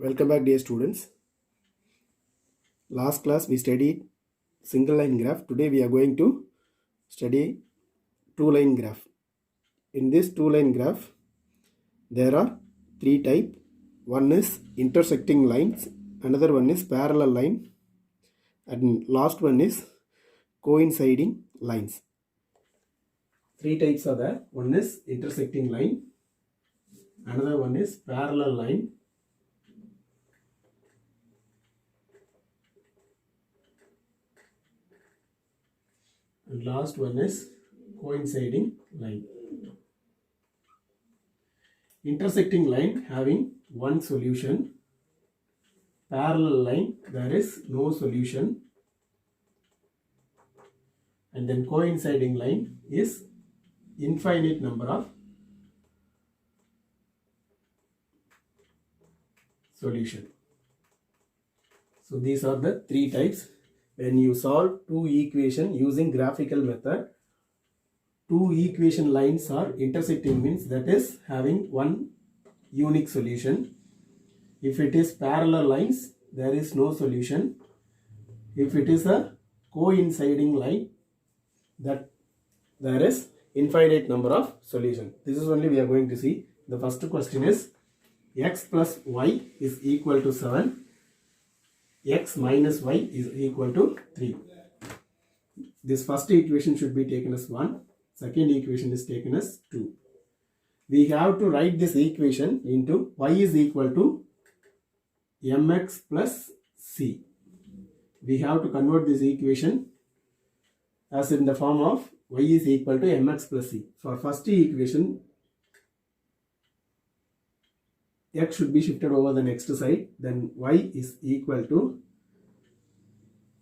Welcome back, dear students. Last class we studied single line graph. Today we are going to study two line graph. In this two line graph, there are three types. One is intersecting lines, another one is parallel line, and last one is coinciding lines. Three types are there. One is intersecting line, another one is parallel line, and last one is coinciding line. Intersecting line having one solution, parallel line there is no solution, and then coinciding line is infinite number of solution. So these are the three types. When you solve two equation using graphical method, two equation lines are intersecting, means that is having one unique solution. If it is parallel lines, there is no solution. If it is a coinciding line, that there is infinite number of solution. This is only we are going to see. The first question is x plus y is equal to 7. X minus y is equal to 3. This first equation should be taken as 1. Second equation is taken as 2. We have to write this equation into y is equal to mx plus c. We have to convert this equation as in the form of y is equal to mx plus c. For first equation, x should be shifted over the next side, then y is equal to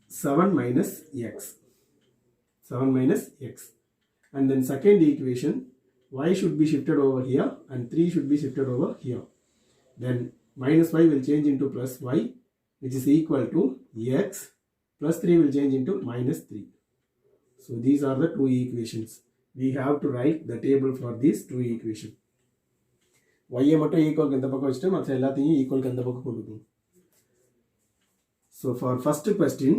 7 minus x. 7 minus x. And then second equation, y should be shifted over here and 3 should be shifted over here. Then minus y will change into plus y, which is equal to x, plus 3 will change into minus 3. So these are the two equations. We have to write the table for these two equations. Y மட்டும் equal இந்த பக்கம் வச்சுட்டு மற்ற எல்லாத்தையும் equal இந்த பக்கம் கொண்டு போகும். So for first question,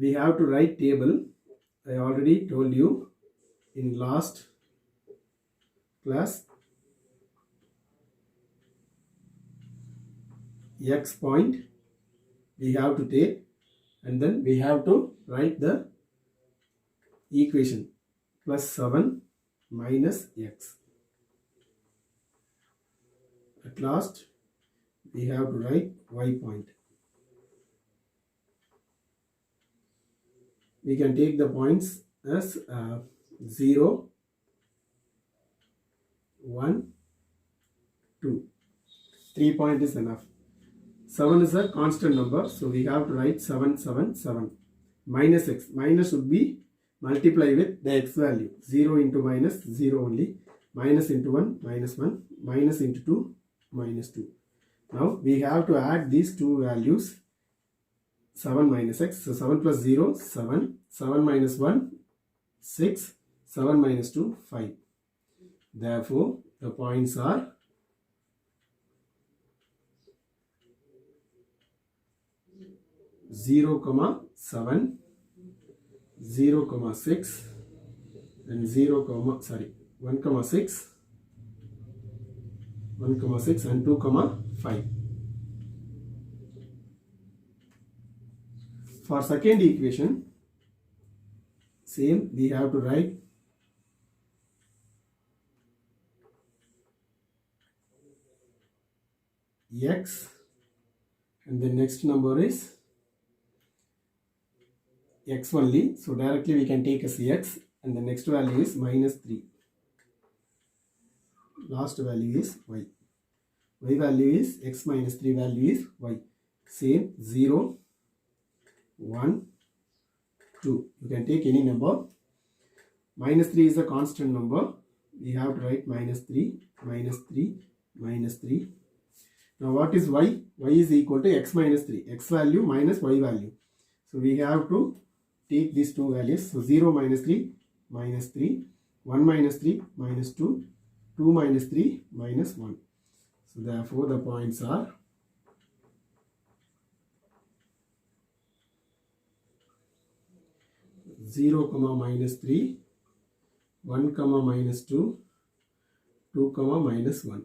we have to write table. I already told you in last class. X point we have to take, and then we have to write the equation plus 7 minus x. At last we have to write y point. We can take the points as 0, 1, 2. 3 point is enough. 7 is a constant number, so we have to write 7, 7, 7. Minus x. Minus should be multiply with the x value. 0 into minus, 0 only. Minus into 1, minus 1. Minus into 2, minus 2. Now we have to add these two values. 7 minus x. So 7 plus 0, 7. 7 minus 1, 6. 7 minus 2, 5. Therefore, the points are 0, 7, 0, 6, and 1, 6, 1, 6, and 2, 5. For second equation, same, we have to write x, and the next number is x only, so directly we can take as x, and the next value is minus 3. Last value is y. Y value is x minus 3 value is y. Same, 0, 1, 2. You can take any number. Minus 3 is a constant number. We have to write minus 3, minus 3, minus 3. Now what is y? Y is equal to x minus 3. X value minus y value. So we have to take these two values. So 0 minus 3, minus 3. 1 minus 3, minus 2. 2 minus 3, minus 1. So therefore the points are 0 comma minus 3, 1 comma minus 2, 2 comma minus 1.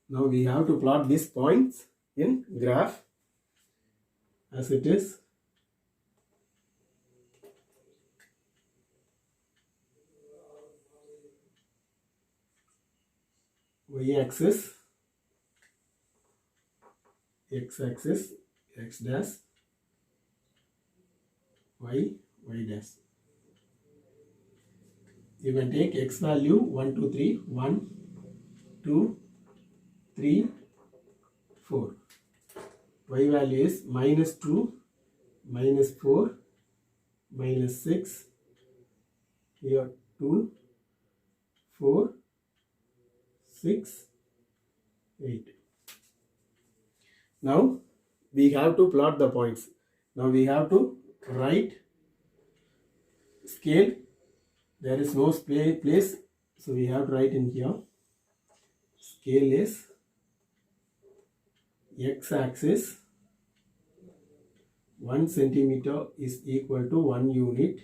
Now we have to plot these points in graph as it is. Y-axis, x-axis, x dash, y dash. You can take x value 1, 2, 3, 1, 2, 3, 4. Y value is minus 2, minus 4, minus 6, here 2, 4, 6, 8. Now we have to plot the points. Now we have to write scale. There is no place, so we have to write in here. Scale is x-axis 1 centimeter is equal to 1 unit.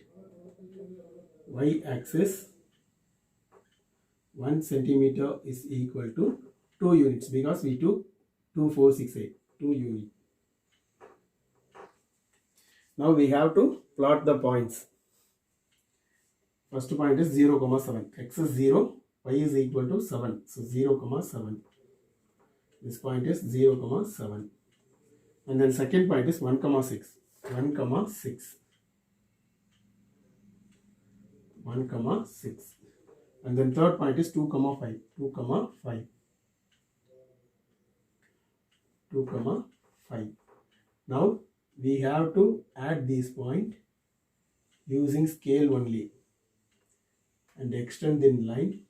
Y-axis 1 centimeter is equal to 2 units because we took 2, 4, 6, 8, 2 units. Now we have to plot the points. First point is 0, 7. X is 0, y is equal to 7. So 0, 7. This point is 0, 7. And then second point is 1, 6. 1, 6. 1, 6. And then third point is 2, 5. 2, 5. 2, 5. Now we have to add these points using scale only and extend in line.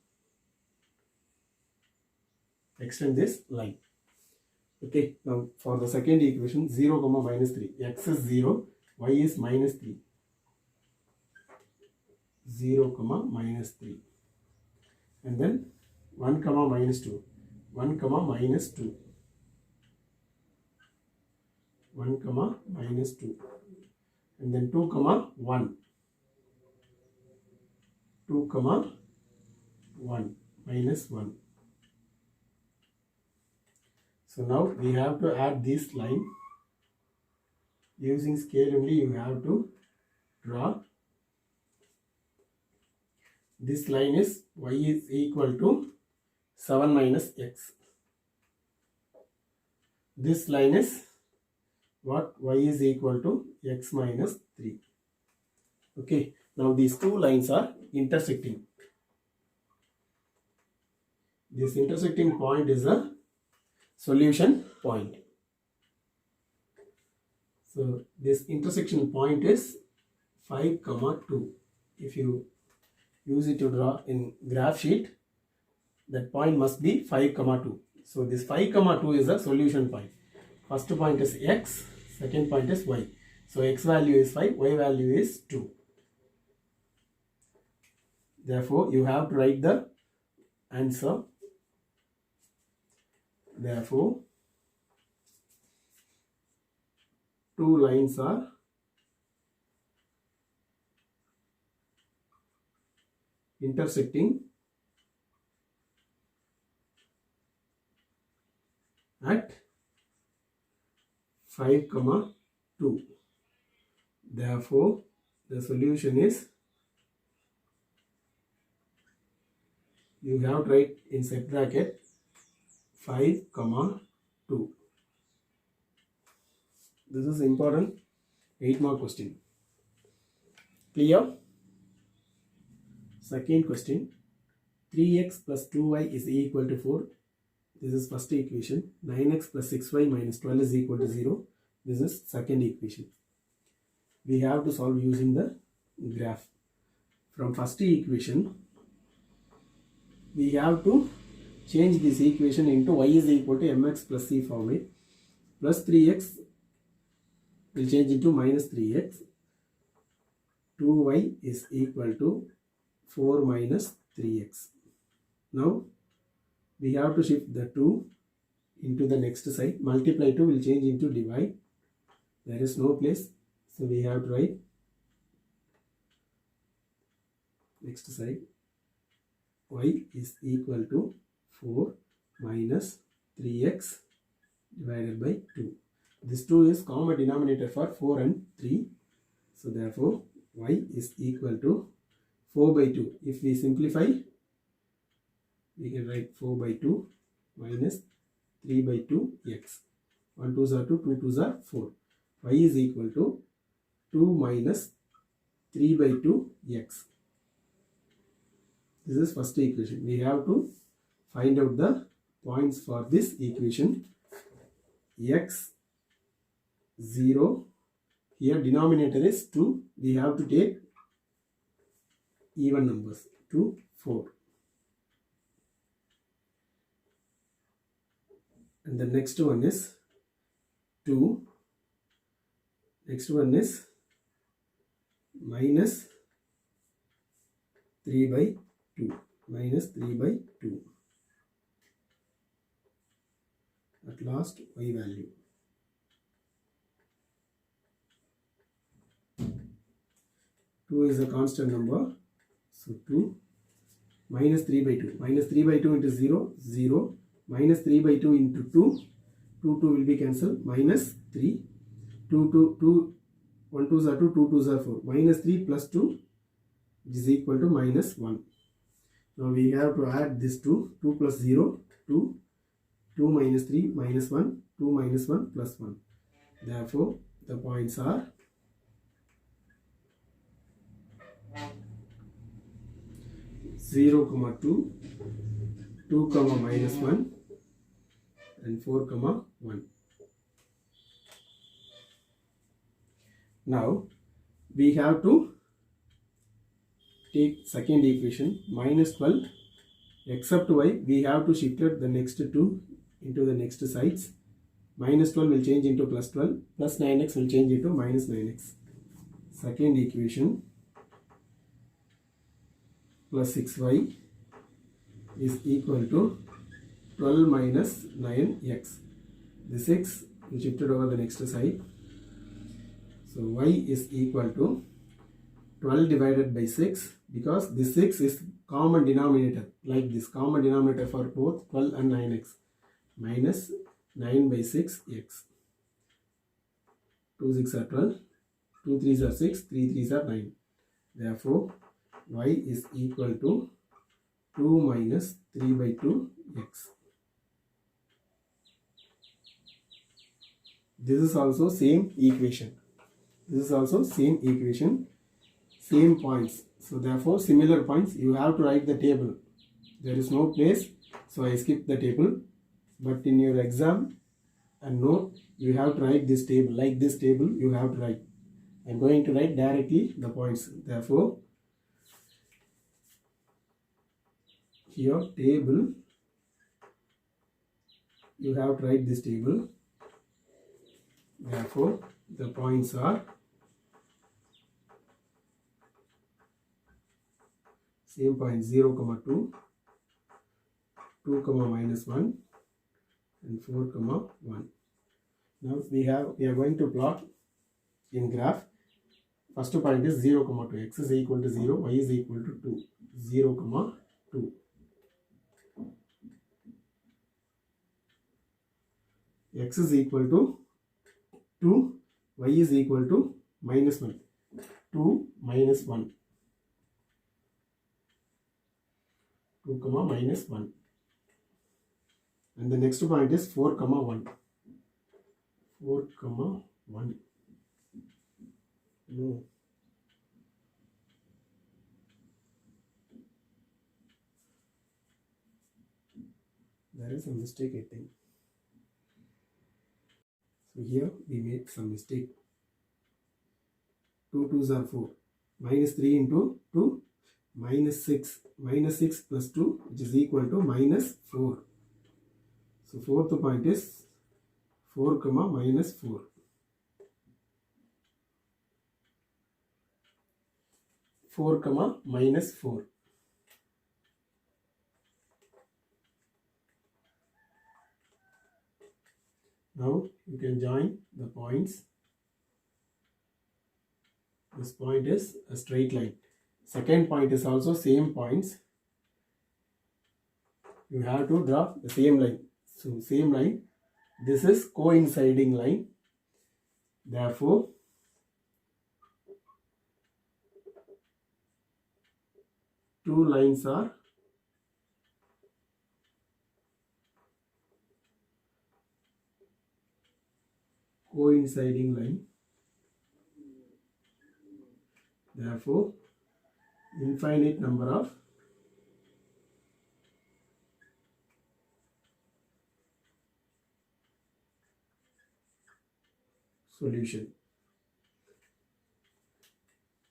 Extend this line. Okay, now for the second equation 0, minus 3. X is 0, y is minus 3. 0, minus 3. And then 1, minus 2. 1, minus 2. 1, minus 2. And then 2, 1. 2, 1. Minus 1. So now we have to add this line. Using scale only you have to draw. This line is y is equal to 7 minus x. This line is what? Y is equal to x minus 3. Okay, now these two lines are intersecting. This intersecting point is a solution point. So this intersection point is 5, 2. If you use it to draw in graph sheet, that point must be 5, 2. So this 5, 2 is a solution point. First point is x, second point is y. So x value is 5, y value is 2. Therefore, you have to write the answer. Therefore, two lines are intersecting at 5, 2. Therefore, the solution is, you have to write in set bracket 5, 2. This is important 8-mark question. Clear? Second question. 3x plus 2y is equal to 4. This is first equation. 9x plus 6y minus 12 is equal to 0. This is second equation. We have to solve using the graph. From first equation, we have to change this equation into y is equal to mx plus c format. Plus 3x will change into minus 3x. 2y is equal to 4 minus 3x. Now we have to shift the 2 into the next side. Multiply 2 will change into divide. There is no place, so we have to write next side, y is equal to 4 minus 3x divided by 2. This 2 is common denominator for 4 and 3. So therefore y is equal to 4 by 2. If we simplify, we can write 4 by 2 minus 3 by 2 x. 1 2s are 2, 2 2s are 4. Y is equal to 2 minus 3 by 2 x. This is first equation. We have to find out the points for this equation. X 0, here denominator is 2. We have to take even numbers, 2, 4. And the next one is 2. Next one is minus 3 by 2. Minus 3 by 2. At last, y value. Two is a constant number. So 2 minus 3 by 2. Minus 3 by 2 into 0, 0. Minus 3 by 2 into 2. 2 will be cancelled. Minus 3. 2, 1 2s are 2, 2 2s are 4. Minus 3 plus 2 is equal to minus 1. Now we have to add this 2. 2 plus 0, 2. 2 minus 3 minus 1. 2 minus 1 plus 1. Therefore, the points are 0, 2, 2, minus 1 and 4, 1. Now we have to take second equation, minus 12 except y. We have to shift the next 2 into the next sides. Minus 12 will change into plus 12. Plus 9x will change into minus 9x. Second equation, plus 6y is equal to 12 minus 9x. The 6 is shifted over the next side. So y is equal to 12 divided by 6, because this 6 is common denominator, like this common denominator for both 12 and 9x, minus 9 by 6x. 2 6 are 12, 2 3s are 6, 3 3s are 9. Therefore, y is equal to 2 minus 3 by 2x. This is also same equation. This is also same equation, same points. So therefore, similar points, you have to write the table. There is no place, so I skip the table. But in your exam and note, you have to write this table. Like this table, you have to write. I am going to write directly the points. Therefore, here table, you have to write this table. Therefore, the points are same point, 0, 2, 2, minus 1 and 4, 1. Now we are going to plot in graph. First point is 0, 2. X is equal to 0, y is equal to 2. 0, 2. X is equal to 2, y is equal to minus 1. 2 minus 1. 2, minus 1. And the next point is 4, 1. 4, 1. No. There is a mistake, I think. So here we made some mistake. 2 2s are 4. Minus 3 into 2. Minus 6. Minus 6 plus 2, which is equal to minus 4. So fourth point is 4, minus 4. 4, minus 4. Now you can join the points. This point is a straight line. second point is also same points. You have to draw the same line. So same line. This is coinciding line. Therefore, two lines are coinciding line. Therefore, infinite number of solution.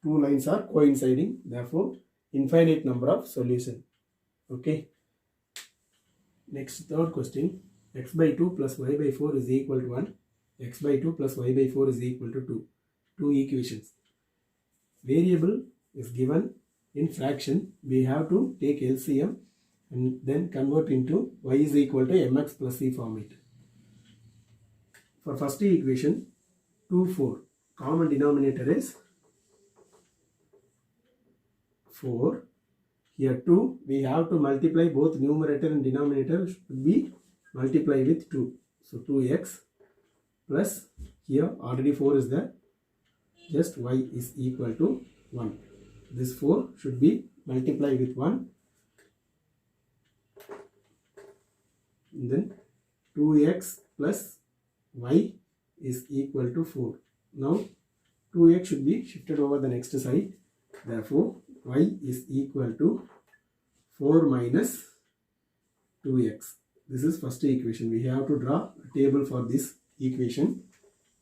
Two lines are coinciding. Therefore, infinite number of solution. Okay. Next, third question. X by 2 plus y by 4 is equal to 1. X by 2 plus y by 4 is equal to 2. Two equations. Variable is given in fraction. We have to take LCM and then convert into y is equal to mx plus c format. For first equation, 2, 4. Common denominator is 4. Here 2, we have to multiply both numerator and denominator should be multiplied with 2. So 2x plus here already 4 is there. Just y is equal to 1. This 4 should be multiplied with 1. And then 2x plus y is equal to 4. Now 2x should be shifted over the next side. Therefore, y is equal to 4 minus 2x. This is first equation. We have to draw a table for this equation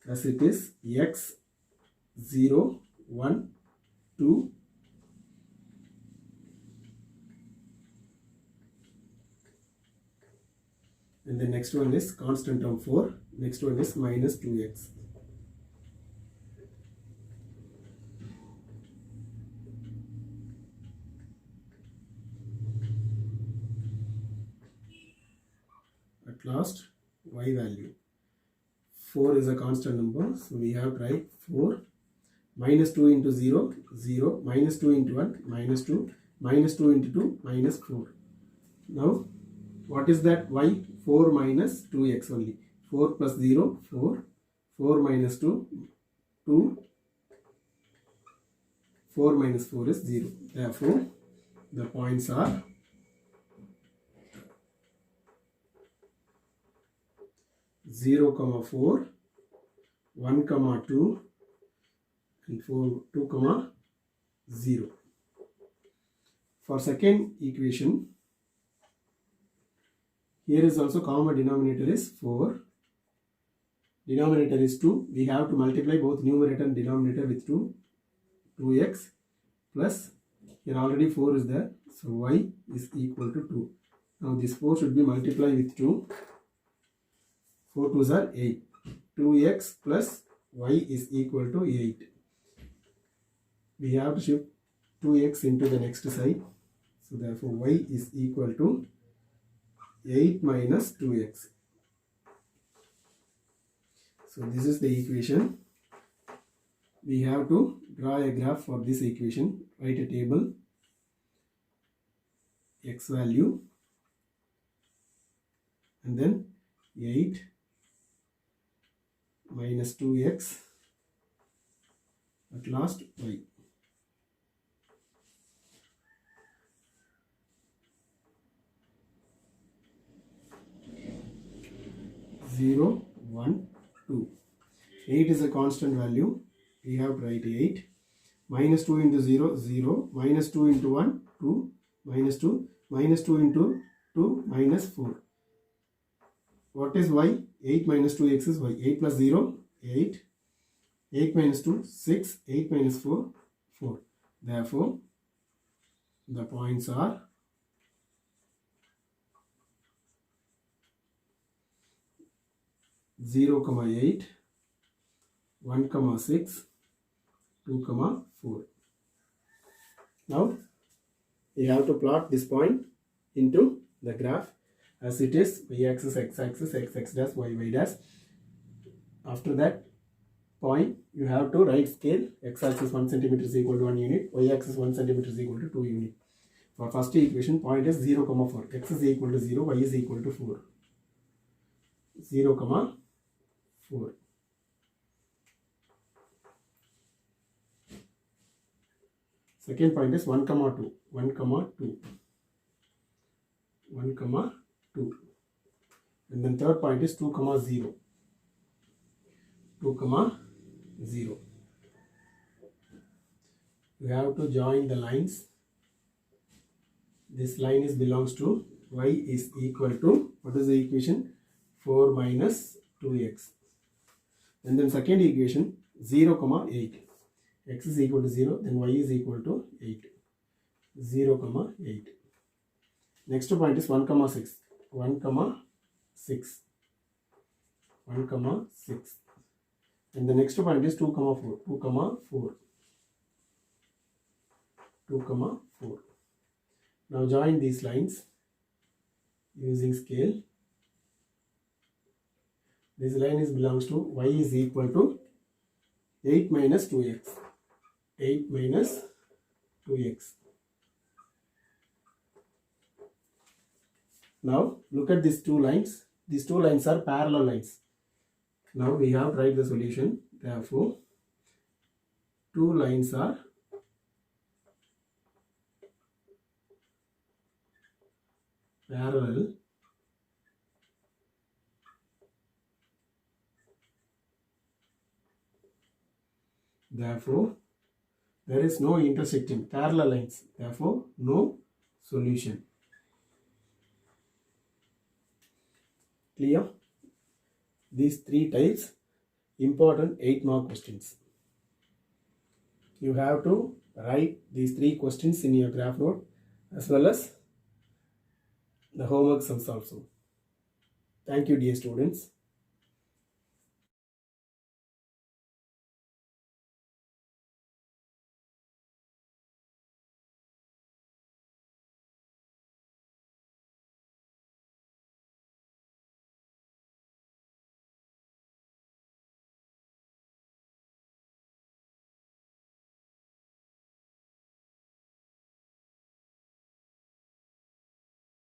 as it is x 0, 1, 2. And the next one is constant term 4. Next one is minus 2x. At last, y value. 4 is a constant number, so we have to write 4. Minus 2 into 0, 0. Minus 2 into 1, minus 2. Minus 2 into 2, minus 4. Now, what is that y? 4 minus 2x only. 4 plus 0, 4. 4 minus 2, 2. 4 minus 4 is 0. Therefore, the points are 0, 4, 1, 2, and 2, 0. For second equation, here is also common denominator is 4. Denominator is 2. We have to multiply both numerator and denominator with 2. 2x plus, here already 4 is there. So y is equal to 2. Now this 4 should be multiplied with 2. 4 2s are 8. 2x plus y is equal to 8. We have to shift 2x into the next side. So therefore y is equal to 8 minus 2x. So this is the equation. We have to draw a graph for this equation. Write a table. X value. And then 8 minus 2x. At last y. 0, 1, 2. 8 is a constant value. We have to write 8. Minus 2 into 0, 0. Minus 2 into 1, 2. Minus 2. Minus 2 into 2, minus 4. What is y? 8 minus 2x is y. 8 plus 0, 8. 8 minus 2, 6. 8 minus 4, 4. Therefore, the points are 0, 8, 1, 6, 2, 4. Now, we have to plot this point into the graph as it is y-axis, x-axis, x dash, y dash. After that, point, you have to write scale. X-axis 1 centimeter is equal to 1 unit, y-axis 1 centimeter is equal to 2 unit. For first equation, point is 0, 4. X is equal to 0, y is equal to 4. 0, 4. Second point is 1, 2. 1, 2. 1, 2. And then third point is 2, 0. 2, 0. You have to join the lines. This line is belongs to y is equal to, what is the equation? 4 minus 2x. And then second equation 0, 8. X is equal to 0, then y is equal to 8. 0, 8. Next point is 1, 6. 1, 6. 1, 6. And the next point is 2, 4. 2, 4. 2, 4. Now join these lines using scale. This line is belongs to y is equal to 8 minus 2x. 8 minus 2x. Now look at these two lines. These two lines are parallel lines. Now we have to write the solution. Therefore, two lines are parallel. Therefore, there is no intersecting parallel lines. Therefore, no solution. Clear? These three types, important 8 mark questions. You have to write these 3 questions in your graph note as well as the homework sums also. Thank you, dear students.